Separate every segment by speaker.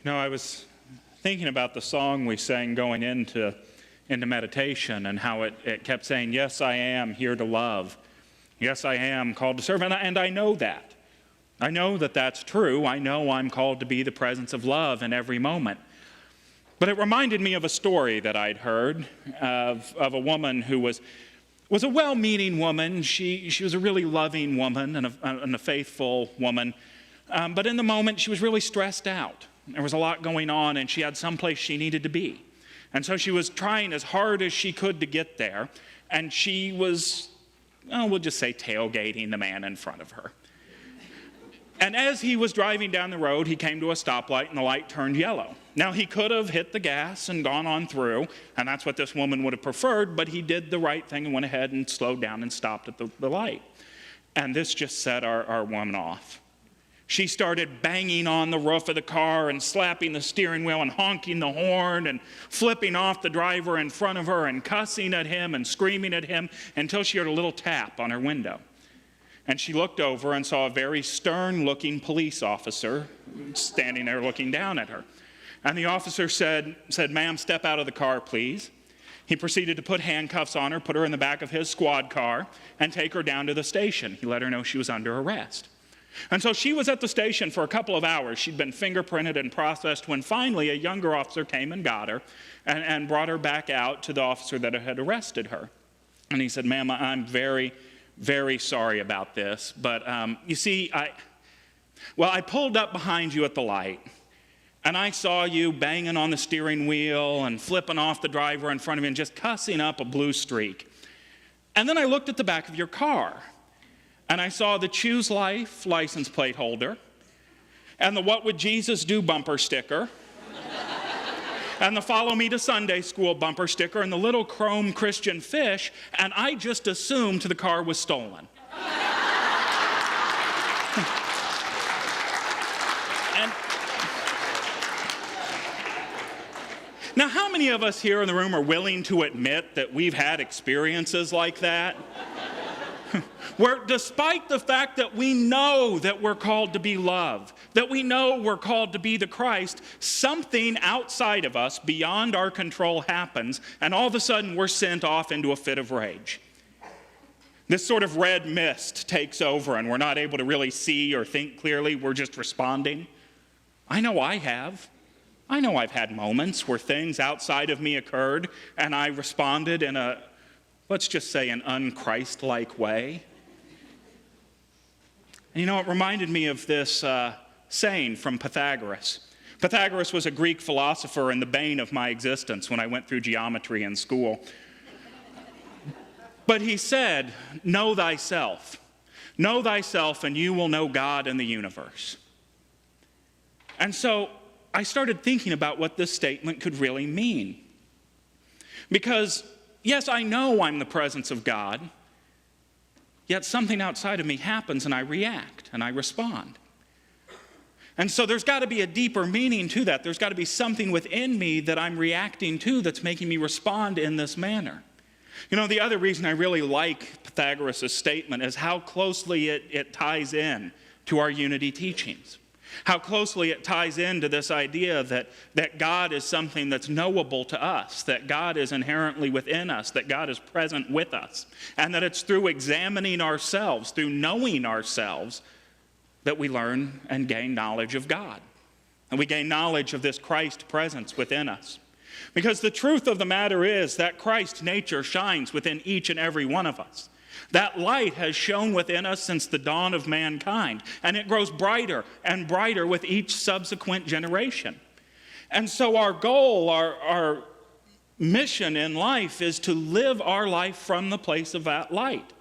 Speaker 1: I was thinking about the song we sang going into meditation and how it kept saying, yes, I am here to love. Yes, I am called to serve. And I know that. I know that that's true. I know I'm called to be the presence of love in every moment. But it reminded me of a story that I'd heard of a woman who was a well-meaning woman. She was a really loving woman and a faithful woman. But in the moment, she was really stressed out. There was a lot going on, and she had someplace she needed to be. And so she was trying as hard as she could to get there, and she was, we'll just say, tailgating the man in front of her. And as he was driving down the road, he came to a stoplight, and the light turned yellow. Now, he could have hit the gas and gone on through, and that's what this woman would have preferred, but he did the right thing and went ahead and slowed down and stopped at the light. And this just set our woman off. She started banging on the roof of the car and slapping the steering wheel and honking the horn and flipping off the driver in front of her and cussing at him and screaming at him until she heard a little tap on her window. And she looked over and saw a very stern-looking police officer standing there looking down at her. And the officer said, "Ma'am, step out of the car, please." He proceeded to put handcuffs on her, put her in the back of his squad car, and take her down to the station. He let her know she was under arrest. And so she was at the station for a couple of hours. She'd been fingerprinted and processed when finally a younger officer came and got her and brought her back out to the officer that had arrested her. And he said, "Ma'am, I'm very, very sorry about this. But you see, I pulled up behind you at the light, and I saw you banging on the steering wheel and flipping off the driver in front of you and just cussing up a blue streak. And then I looked at the back of your car, and I saw the Choose Life license plate holder, and the What Would Jesus Do bumper sticker, and the Follow Me to Sunday School bumper sticker, and the little chrome Christian fish, and I just assumed the car was stolen." And now, how many of us here in the room are willing to admit that we've had experiences like that? Where despite the fact that we know that we're called to be love, that we know we're called to be the Christ, something outside of us, beyond our control, happens, and all of a sudden we're sent off into a fit of rage. This sort of red mist takes over, and we're not able to really see or think clearly. We're just responding. I know I have. I know I've had moments where things outside of me occurred, and I responded in a, let's just say, an un-Christ-like way. And it reminded me of this saying from Pythagoras. Pythagoras was a Greek philosopher and the bane of my existence when I went through geometry in school. But he said, "Know thyself. Know thyself, and you will know God and the universe." And so I started thinking about what this statement could really mean. Because yes, I know I'm the presence of God, yet something outside of me happens and I react and I respond. And so there's got to be a deeper meaning to that. There's got to be something within me that I'm reacting to that's making me respond in this manner. The other reason I really like Pythagoras' statement is how closely it ties in to our unity teachings. How closely it ties into this idea that God is something that's knowable to us, that God is inherently within us, that God is present with us, and that it's through examining ourselves, through knowing ourselves, that we learn and gain knowledge of God. And we gain knowledge of this Christ presence within us. Because the truth of the matter is that Christ's nature shines within each and every one of us. That light has shone within us since the dawn of mankind, and it grows brighter and brighter with each subsequent generation. And so our goal, our mission in life is to live our life from the place of that light,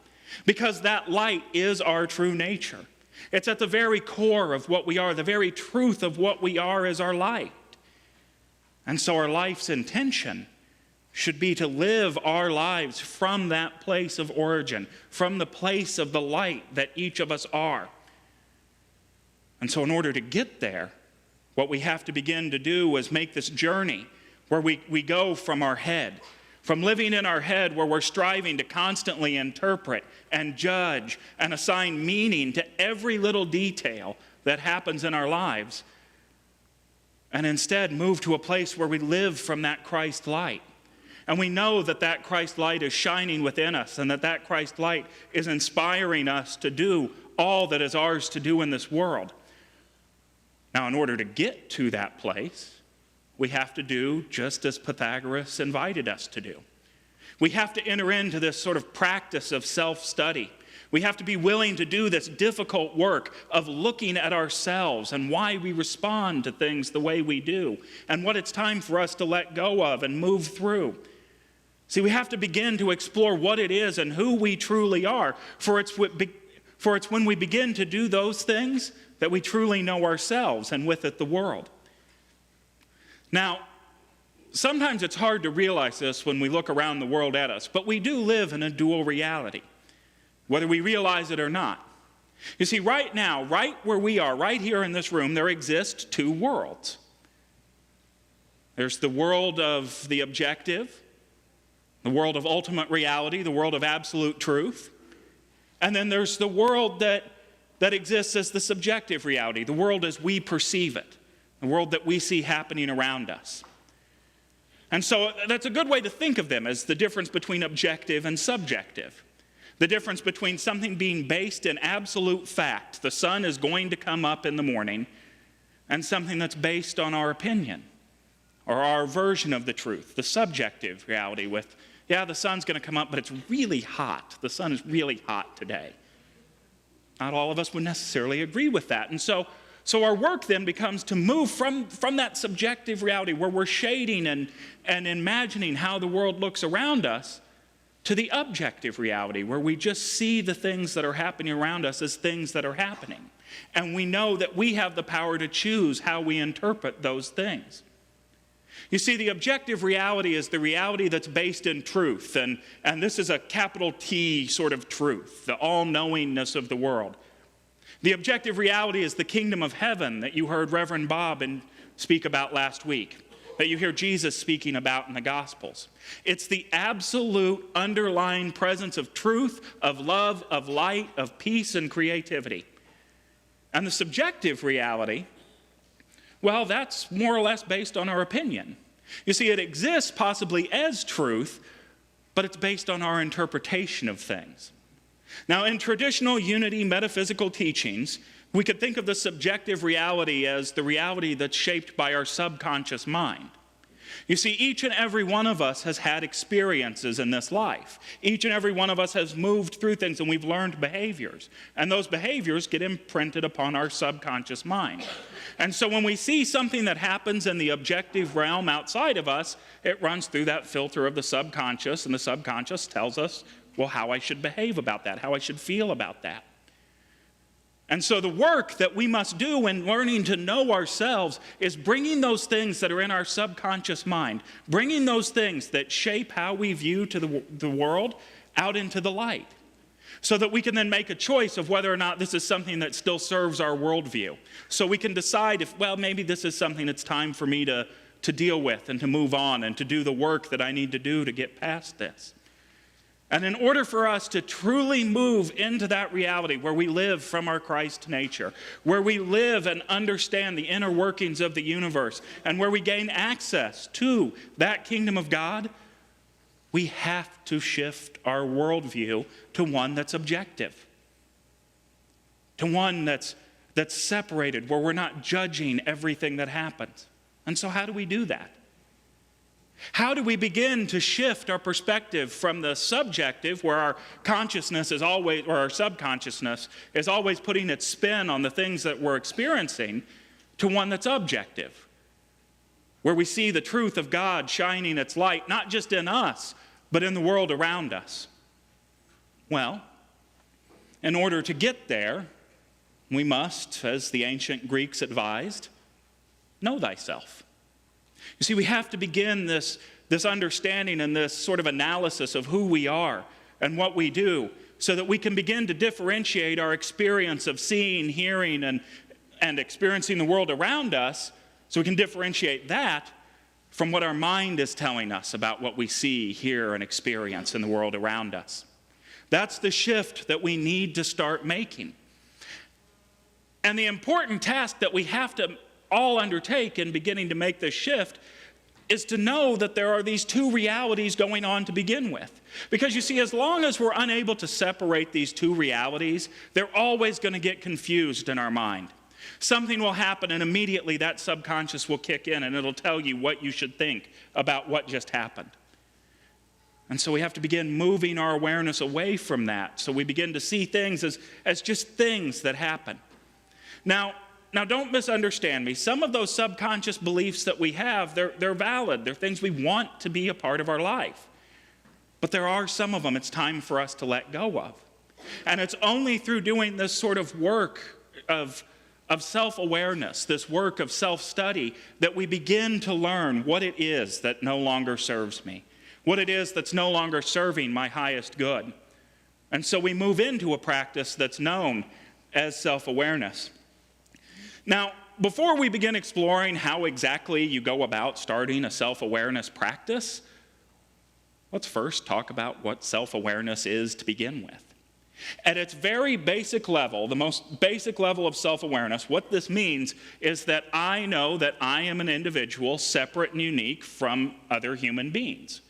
Speaker 1: because that light is our true nature. It's at the very core of what we are. The very truth of what we are is our light. And so our life's intention should be to live our lives from that place of origin, from the place of the light that each of us are. And so in order to get there, what we have to begin to do is make this journey where we go from our head, from living in our head where we're striving to constantly interpret and judge and assign meaning to every little detail that happens in our lives, and instead move to a place where we live from that Christ light. And we know that that Christ light is shining within us, and that that Christ light is inspiring us to do all that is ours to do in this world. Now, in order to get to that place, we have to do just as Pythagoras invited us to do. We have to enter into this sort of practice of self-study. We have to be willing to do this difficult work of looking at ourselves and why we respond to things the way we do, and what it's time for us to let go of and move through. See, we have to begin to explore what it is and who we truly are, for it's when we begin to do those things that we truly know ourselves, and with it the world. Now, sometimes it's hard to realize this when we look around the world at us, but we do live in a dual reality, whether we realize it or not. You see, right now, right where we are, right here in this room, there exist two worlds. There's the world of the objective, the world of ultimate reality, the world of absolute truth. And then there's the world that exists as the subjective reality, the world as we perceive it, the world that we see happening around us. And so that's a good way to think of them, as the difference between objective and subjective. The difference between something being based in absolute fact, the sun is going to come up in the morning, and something that's based on our opinion or our version of the truth, the subjective reality with, yeah, the sun's going to come up, but it's really hot. The sun is really hot today. Not all of us would necessarily agree with that. And so our work then becomes to move from that subjective reality where we're shading and imagining how the world looks around us to the objective reality where we just see the things that are happening around us as things that are happening. And we know that we have the power to choose how we interpret those things. You see, the objective reality is the reality that's based in truth, and this is a capital T sort of truth, the all-knowingness of the world. The objective reality is the kingdom of heaven that you heard Reverend Bob speak about last week, that you hear Jesus speaking about in the Gospels. It's the absolute underlying presence of truth, of love, of light, of peace, and creativity. And the subjective reality, well, that's more or less based on our opinion. You see, it exists possibly as truth, but it's based on our interpretation of things. Now, in traditional unity metaphysical teachings, we could think of the subjective reality as the reality that's shaped by our subconscious mind. You see, each and every one of us has had experiences in this life. Each and every one of us has moved through things, and we've learned behaviors. And those behaviors get imprinted upon our subconscious mind. And so when we see something that happens in the objective realm outside of us, it runs through that filter of the subconscious, and the subconscious tells us, well, how I should behave about that, how I should feel about that. And so the work that we must do in learning to know ourselves is bringing those things that are in our subconscious mind, bringing those things that shape how we view to the world out into the light, so that we can then make a choice of whether or not this is something that still serves our worldview. So we can decide if, well, maybe this is something that's time for me to deal with and to move on and to do the work that I need to do to get past this. And in order for us to truly move into that reality where we live from our Christ nature, where we live and understand the inner workings of the universe, and where we gain access to that kingdom of God, we have to shift our worldview to one that's objective, to one that's separated, where we're not judging everything that happens. And so how do we do that? How do we begin to shift our perspective from the subjective, where our consciousness is always, or our subconsciousness is always putting its spin on the things that we're experiencing, to one that's objective, where we see the truth of God shining its light, not just in us, but in the world around us? Well, in order to get there, we must, as the ancient Greeks advised, know thyself. You see, we have to begin this understanding and this sort of analysis of who we are and what we do, so that we can begin to differentiate our experience of seeing, hearing, and experiencing the world around us, so we can differentiate that from what our mind is telling us about what we see, hear, and experience in the world around us. That's the shift that we need to start making. And the important task that we have to all undertake in beginning to make this shift is to know that there are these two realities going on to begin with. Because you see, as long as we're unable to separate these two realities, they're always going to get confused in our mind. Something will happen and immediately that subconscious will kick in and it'll tell you what you should think about what just happened. And so we have to begin moving our awareness away from that. So we begin to see things as just things that happen. Now don't misunderstand me. Some of those subconscious beliefs that we have, they're valid. They're things we want to be a part of our life. But there are some of them it's time for us to let go of. And it's only through doing this sort of work of self-awareness, this work of self-study, that we begin to learn what it is that no longer serves me, what it is that's no longer serving my highest good. And so we move into a practice that's known as self-awareness. Now, before we begin exploring how exactly you go about starting a self-awareness practice, let's first talk about what self-awareness is to begin with. At its very basic level, the most basic level of self-awareness, what this means is that I know that I am an individual separate and unique from other human beings.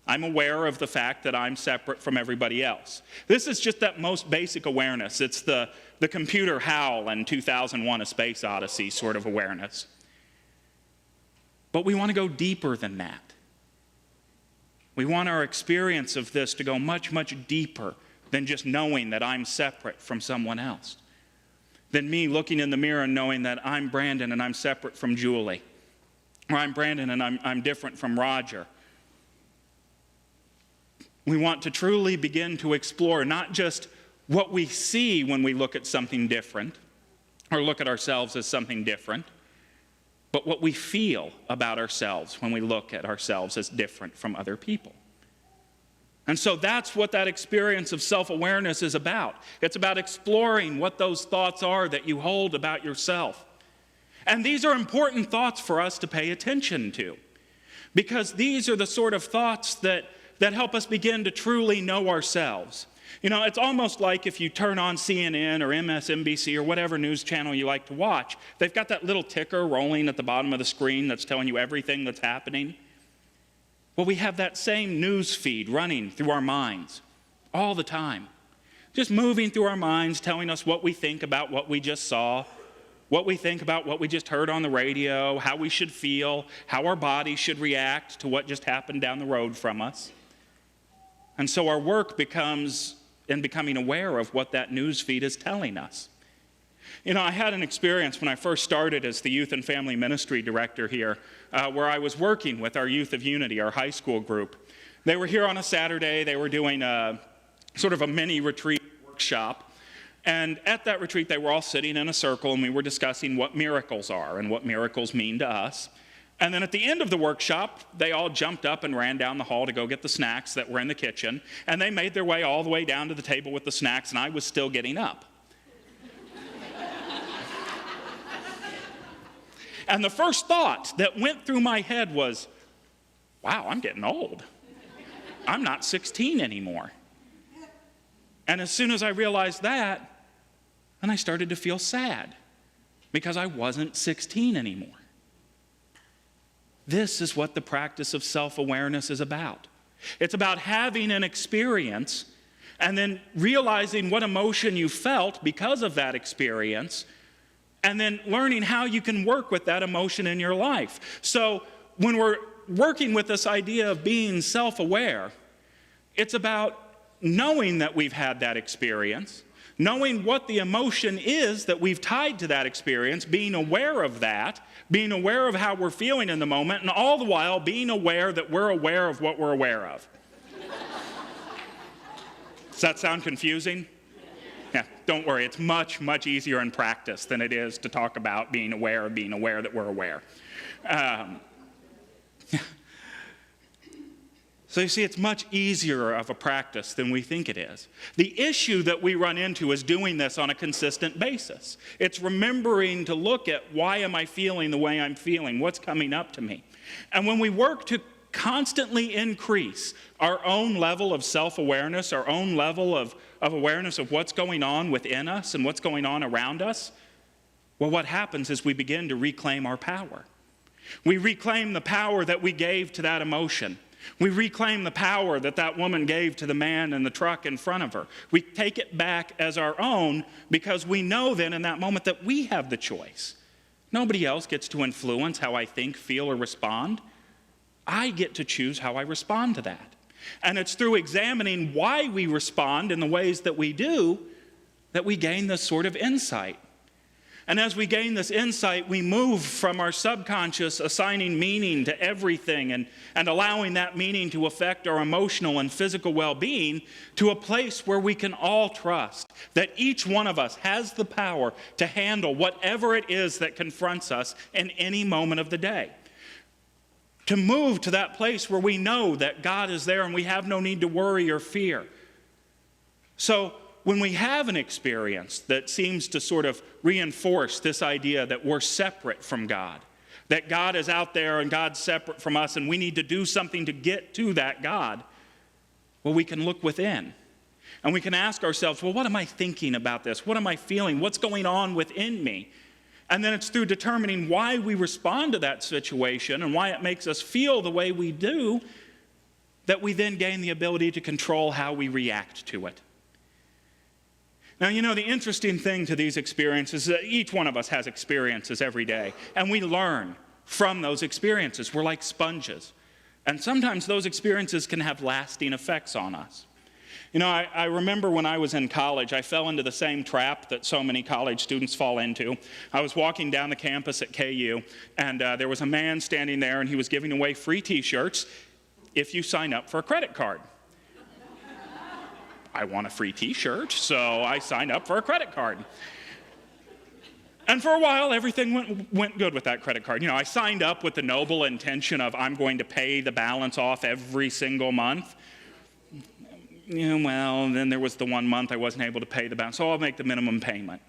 Speaker 1: I'm aware of the fact that I'm separate from everybody else. This is just that most basic awareness. It's the computer HAL in 2001: A Space Odyssey sort of awareness. But we want to go deeper than that. We want our experience of this to go much, much deeper than just knowing that I'm separate from someone else. Than me looking in the mirror and knowing that I'm Brandon and I'm separate from Julie. Or I'm Brandon and I'm different from Roger. We want to truly begin to explore not just what we see when we look at something different or look at ourselves as something different, but what we feel about ourselves when we look at ourselves as different from other people. And so that's what that experience of self-awareness is about. It's about exploring what those thoughts are that you hold about yourself. And these are important thoughts for us to pay attention to, because these are the sort of thoughts that help us begin to truly know ourselves. You know, it's almost like if you turn on CNN or MSNBC or whatever news channel you like to watch, they've got that little ticker rolling at the bottom of the screen that's telling you everything that's happening. Well, we have that same news feed running through our minds all the time, just moving through our minds, telling us what we think about what we just saw, what we think about what we just heard on the radio, how we should feel, how our body should react to what just happened down the road from us. And so our work becomes in becoming aware of what that news feed is telling us. You know, I had an experience when I first started as the Youth and Family Ministry Director here, where I was working with our Youth of Unity, our high school group. They were here on a Saturday. They were doing sort of a mini retreat workshop. And at that retreat, they were all sitting in a circle, and we were discussing what miracles are and what miracles mean to us. And then at the end of the workshop, they all jumped up and ran down the hall to go get the snacks that were in the kitchen. And they made their way all the way down to the table with the snacks, and I was still getting up. And the first thought that went through my head was, wow, I'm getting old. I'm not 16 anymore. And as soon as I realized that, then I started to feel sad because I wasn't 16 anymore. This is what the practice of self-awareness is about. It's about having an experience and then realizing what emotion you felt because of that experience, and then learning how you can work with that emotion in your life. So when we're working with this idea of being self-aware, it's about knowing that we've had that experience, knowing what the emotion is that we've tied to that experience, being aware of that, being aware of how we're feeling in the moment, and all the while being aware that we're aware of what we're aware of. Does that sound confusing? Yeah, don't worry. It's much, much easier in practice than it is to talk about being aware that we're aware. So you see, it's much easier of a practice than we think it is. The issue that we run into is doing this on a consistent basis. It's remembering to look at, why am I feeling the way I'm feeling? What's coming up to me? And when we work to constantly increase our own level of self-awareness, our own level of awareness of what's going on within us and what's going on around us, Well, what happens is we begin to reclaim our power. We reclaim the power that we gave to that emotion. We reclaim the power that that woman gave to the man in the truck in front of her. We take it back as our own because we know then in that moment that we have the choice. Nobody else gets to influence how I think, feel, or respond. I get to choose how I respond to that. And it's through examining why we respond in the ways that we do that we gain this sort of insight. And as we gain this insight, we move from our subconscious assigning meaning to everything and allowing that meaning to affect our emotional and physical well-being to a place where we can all trust that each one of us has the power to handle whatever it is that confronts us in any moment of the day. To move to that place where we know that God is there and we have no need to worry or fear. So, when we have an experience that seems to sort of reinforce this idea that we're separate from God, that God is out there and God's separate from us and we need to do something to get to that God, well, we can look within. And we can ask ourselves, well, what am I thinking about this? What am I feeling? What's going on within me? And then it's through determining why we respond to that situation and why it makes us feel the way we do that we then gain the ability to control how we react to it. Now, you know, the interesting thing to these experiences is that each one of us has experiences every day, and we learn from those experiences. We're like sponges. And sometimes those experiences can have lasting effects on us. You know, I remember when I was in college, I fell into the same trap that so many college students fall into. I was walking down the campus at KU, and there was a man standing there, and he was giving away free T-shirts if you sign up for a credit card. I want a free T-shirt, so I signed up for a credit card. And for a while, everything went good with that credit card. You know, I signed up with the noble intention of I'm going to pay the balance off every single month. You know, well, then there was the 1 month I wasn't able to pay the balance, so I'll make the minimum payment.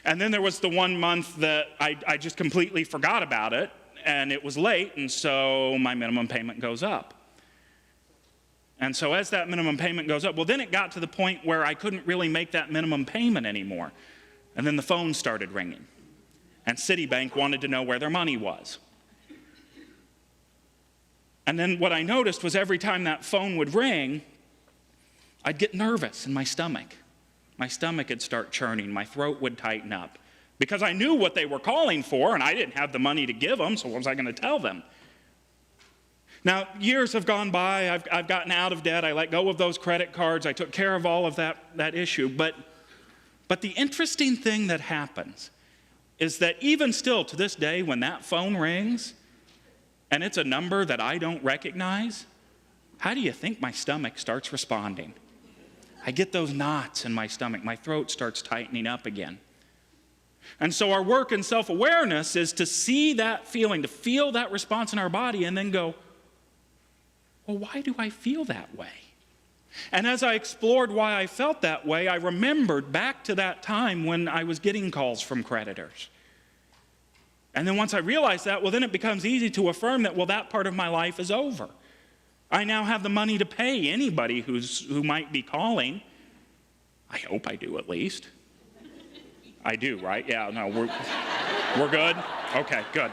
Speaker 1: And then there was the 1 month that I just completely forgot about it, and it was late, and so my minimum payment goes up. And so as that minimum payment goes up, well, then it got to the point where I couldn't really make that minimum payment anymore. And then the phone started ringing. And Citibank wanted to know where their money was. And then what I noticed was every time that phone would ring, I'd get nervous in my stomach. My stomach would start churning. My throat would tighten up. Because I knew what they were calling for, and I didn't have the money to give them, so what was I going to tell them? Now, years have gone by. I've gotten out of debt. I let go of those credit cards. I took care of all of that issue. But the interesting thing that happens is that even still to this day, when that phone rings, and it's a number that I don't recognize, how do you think my stomach starts responding? I get those knots in my stomach. My throat starts tightening up again. And so our work in self-awareness is to see that feeling, to feel that response in our body, and then go, well, why do I feel that way? And as I explored why I felt that way, I remembered back to that time when I was getting calls from creditors. And then once I realized that, well, then it becomes easy to affirm that, well, that part of my life is over. I now have the money to pay anybody who might be calling. I hope I do at least. I do, right? Yeah, no, we're good? Okay, good.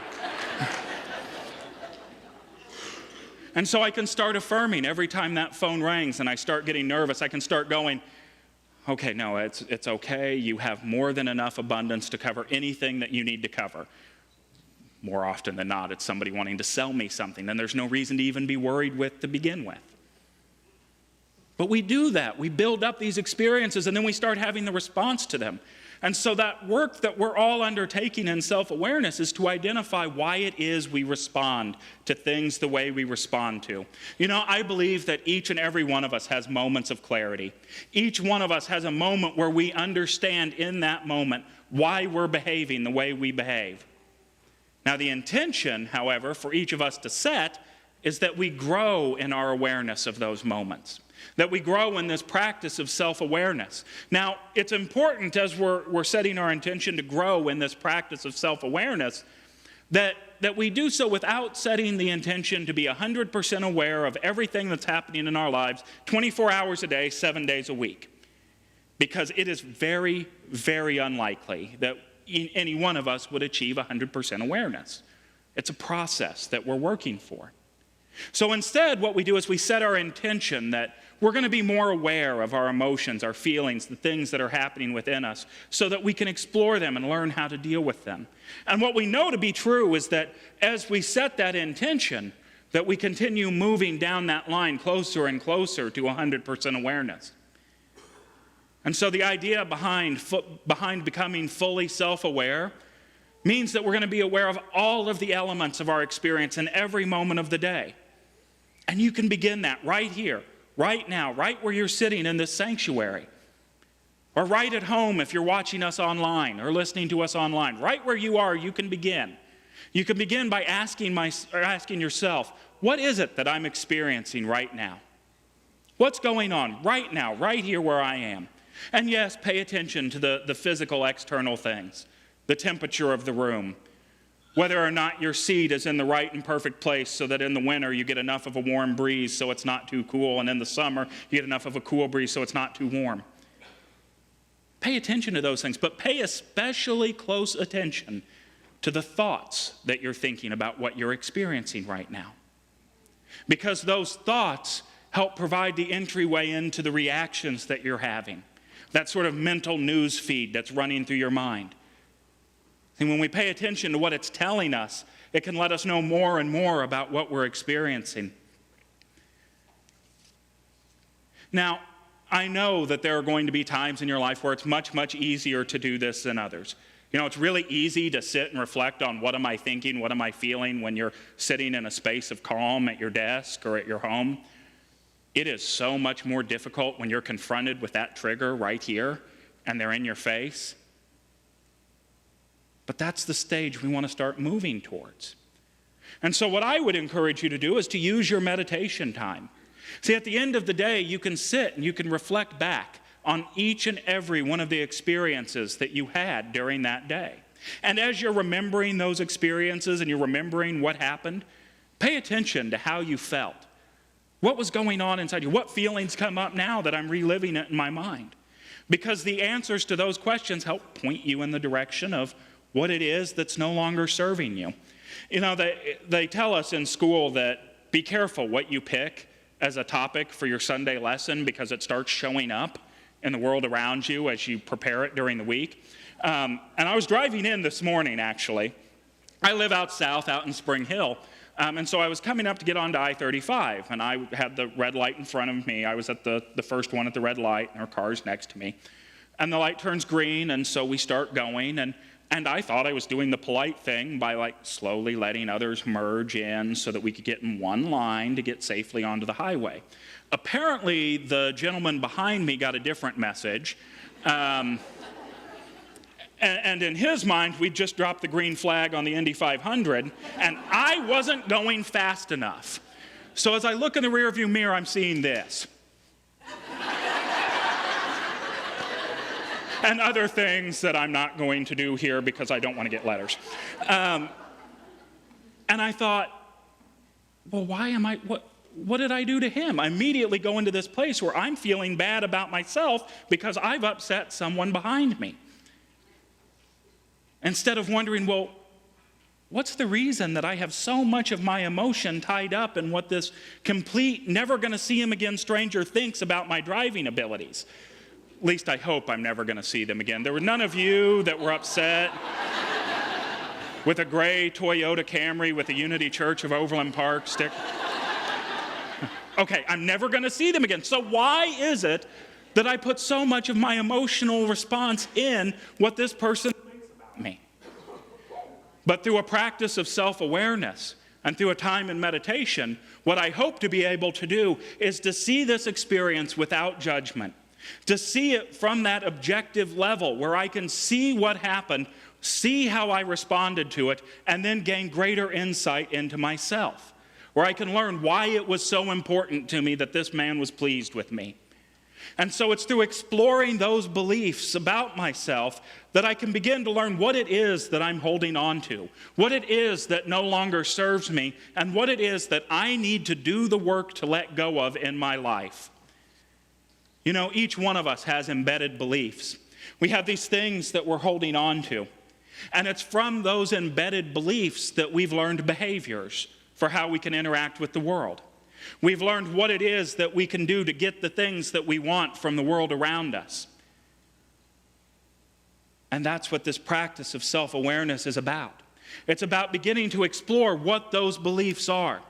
Speaker 1: And so I can start affirming every time that phone rings and I start getting nervous. I can start going, okay, no, it's okay. You have more than enough abundance to cover anything that you need to cover. More often than not, it's somebody wanting to sell me something. Then there's no reason to even be worried with to begin with. But we do that. We build up these experiences and then we start having the response to them. And so that work that we're all undertaking in self-awareness is to identify why it is we respond to things the way we respond to. You know, I believe that each and every one of us has moments of clarity. Each one of us has a moment where we understand in that moment why we're behaving the way we behave. Now, the intention, however, for each of us to set is that we grow in our awareness of those moments. That we grow in this practice of self-awareness. Now, it's important as we're setting our intention to grow in this practice of self-awareness that we do so without setting the intention to be 100% aware of everything that's happening in our lives 24 hours a day, 7 days a week. Because it is very, very unlikely that any one of us would achieve 100% awareness. It's a process that we're working for. So instead, what we do is we set our intention that we're going to be more aware of our emotions, our feelings, the things that are happening within us, so that we can explore them and learn how to deal with them. And what we know to be true is that as we set that intention, that we continue moving down that line closer and closer to 100% awareness. And so the idea behind becoming fully self-aware means that we're going to be aware of all of the elements of our experience in every moment of the day. And you can begin that right here, right now, right where you're sitting in this sanctuary. Or right at home if you're watching us online or listening to us online. Right where you are, you can begin. You can begin by asking yourself, what is it that I'm experiencing right now? What's going on right now, right here where I am? And yes, pay attention to the physical external things, the temperature of the room, whether or not your seat is in the right and perfect place so that in the winter you get enough of a warm breeze so it's not too cool, and in the summer you get enough of a cool breeze so it's not too warm. Pay attention to those things, but pay especially close attention to the thoughts that you're thinking about what you're experiencing right now. Because those thoughts help provide the entryway into the reactions that you're having. That sort of mental news feed that's running through your mind. And when we pay attention to what it's telling us, it can let us know more and more about what we're experiencing. Now, I know that there are going to be times in your life where it's much, much easier to do this than others. You know, it's really easy to sit and reflect on what am I thinking, what am I feeling when you're sitting in a space of calm at your desk or at your home. It is so much more difficult when you're confronted with that trigger right here and they're in your face. But that's the stage we want to start moving towards. And so what I would encourage you to do is to use your meditation time. See, at the end of the day, you can sit and you can reflect back on each and every one of the experiences that you had during that day. And as you're remembering those experiences and you're remembering what happened, pay attention to how you felt. What was going on inside you? What feelings come up now that I'm reliving it in my mind? Because the answers to those questions help point you in the direction of what it is that's no longer serving you. You know, they tell us in school that be careful what you pick as a topic for your Sunday lesson because it starts showing up in the world around you as you prepare it during the week. And I was driving in this morning, actually. I live out south, out in Spring Hill. And so I was coming up to get onto I-35, and I had the red light in front of me. I was at the first one at the red light, and our car's next to me. And the light turns green, and so we start going, and I thought I was doing the polite thing by slowly letting others merge in so that we could get in one line to get safely onto the highway. Apparently, the gentleman behind me got a different message. And in his mind, we just dropped the green flag on the Indy 500, and I wasn't going fast enough. So as I look in the rearview mirror, I'm seeing this. And other things that I'm not going to do here because I don't want to get letters. And I thought, well, what did I do to him? I immediately go into this place where I'm feeling bad about myself because I've upset someone behind me. Instead of wondering, well, what's the reason that I have so much of my emotion tied up in what this complete, never going to see him again stranger thinks about my driving abilities? At least I hope I'm never going to see them again. There were none of you that were upset with a gray Toyota Camry with a Unity Church of Overland Park sticker. Okay, I'm never going to see them again. So why is it that I put so much of my emotional response in what this person thinks about me? But through a practice of self-awareness and through a time in meditation, what I hope to be able to do is to see this experience without judgment, to see it from that objective level where I can see what happened, see how I responded to it, and then gain greater insight into myself, where I can learn why it was so important to me that this man was pleased with me. And so it's through exploring those beliefs about myself that I can begin to learn what it is that I'm holding on to, what it is that no longer serves me, and what it is that I need to do the work to let go of in my life. You know, each one of us has embedded beliefs. We have these things that we're holding on to. And it's from those embedded beliefs that we've learned behaviors for how we can interact with the world. We've learned what it is that we can do to get the things that we want from the world around us. And that's what this practice of self-awareness is about. It's about beginning to explore what those beliefs are.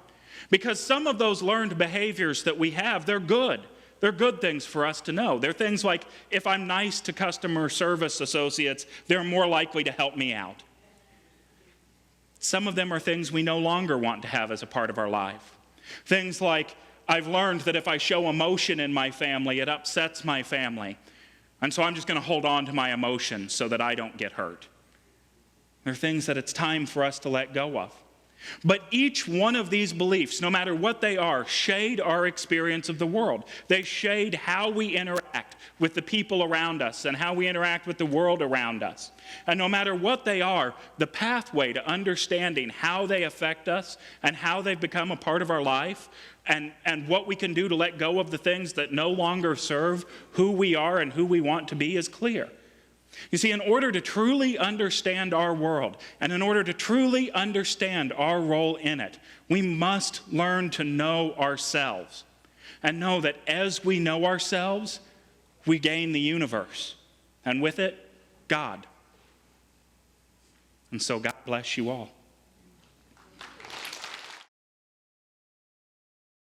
Speaker 1: Because some of those learned behaviors that we have, they're good. They're good things for us to know. They're things like, if I'm nice to customer service associates, they're more likely to help me out. Some of them are things we no longer want to have as a part of our life. Things like, I've learned that if I show emotion in my family, it upsets my family. And so I'm just going to hold on to my emotions so that I don't get hurt. They're things that it's time for us to let go of. But each one of these beliefs, no matter what they are, shade our experience of the world. They shade how we interact with the people around us and how we interact with the world around us. And no matter what they are, the pathway to understanding how they affect us and how they've become a part of our life and what we can do to let go of the things that no longer serve who we are and who we want to be is clear. You see, in order to truly understand our world, and in order to truly understand our role in it, we must learn to know ourselves. And know that as we know ourselves, we gain the universe. And with it, God. And so God bless you all.